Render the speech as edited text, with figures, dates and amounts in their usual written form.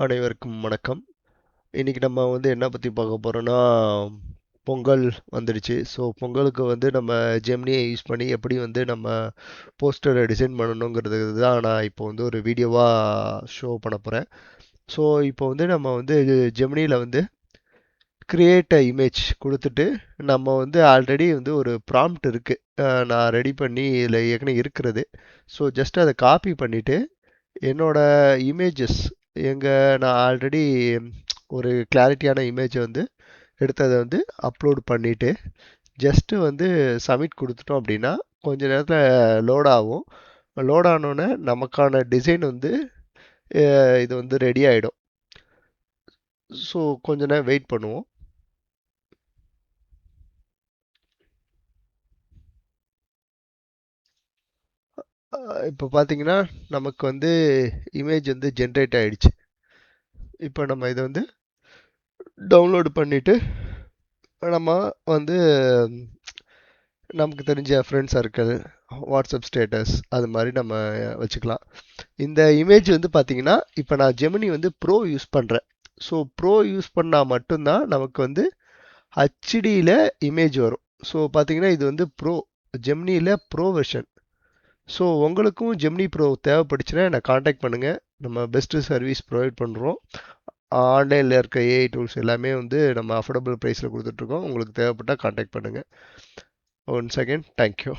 அனைவருக்கும் வணக்கம். இன்னைக்கு நம்ம வந்து என்ன பத்தி பார்க்க போறோம்னா, பொங்கல் வந்துடுச்சு. ஸோ பொங்கலுக்கு வந்து நம்ம ஜெமினியை யூஸ் பண்ணி எப்படி வந்து நம்ம போஸ்டரை டிசைன் பண்ணணுங்கிறது தான் நான் இப்போ வந்து ஒரு வீடியோவா ஷோ பண்ண போறேன். ஸோ இப்போ வந்து நம்ம வந்து ஜெமினியில் வந்து கிரியேட் அ இமேஜ் கொடுத்துட்டு நம்ம வந்து ஆல்ரெடி வந்து ஒரு ப்ராம்ப்ட் இருக்கு. நான் ரெடி பண்ணி இதில் ஏற்கனவே இருக்கிறது. ஸோ ஜஸ்ட் அதை காப்பி பண்ணிட்டு என்னோட இமேஜஸ் எங்க நான் ஆல்ரெடி ஒரு கிளாரிட்டியான இமேஜை வந்து எடுத்ததை வந்து அப்லோட் பண்ணிட்டு ஜஸ்ட் வந்து சப்மிட் கொடுத்துட்டோம் அப்படின்னா கொஞ்ச நேரத்தில் லோட் ஆகும். லோட் ஆனோடனே நமக்கான டிசைன் வந்து இது வந்து ரெடி ஆகிடும். ஸோ கொஞ்ச நேரம் வெயிட் பண்ணுவோம். இப்போ பார்த்தீங்கன்னா நமக்கு வந்து இமேஜ் வந்து ஜென்ரேட் ஆயிடுச்சு. இப்போ நம்ம இதை வந்து டவுன்லோடு பண்ணிட்டு நம்ம வந்து நமக்கு தெரிஞ்ச ஃப்ரெண்ட் சர்க்கிள், வாட்ஸ்அப் ஸ்டேட்டஸ் அது மாதிரி நம்ம வச்சுக்கலாம். இந்த இமேஜ் வந்து பார்த்தீங்கன்னா இப்போ நான் ஜெமினி வந்து ப்ரோ யூஸ் பண்ணுறேன். ஸோ ப்ரோ யூஸ் பண்ணால் மட்டும்தான் நமக்கு வந்து ஹச்டியில் இமேஜ் வரும். ஸோ பார்த்தீங்கன்னா இது வந்து ப்ரோ, ஜெமினியில் ப்ரோ வெர்ஷன். ஸோ உங்களுக்கும் ஜெமினி ப்ரோ தேவைப்படுச்சுன்னா என்னை காண்டாக்ட் பண்ணுங்கள். நம்ம பெஸ்ட்டு சர்வீஸ் ப்ரொவைட் பண்ணுறோம். ஆன்லைனில் இருக்க ஏஐ டூல்ஸ் எல்லாமே வந்து நம்ம அஃபோர்டபுள் ப்ரைஸில் கொடுத்துட்ருக்கோம். உங்களுக்கு தேவைப்பட்டால் காண்டாக்ட் பண்ணுங்கள். Once again thank you.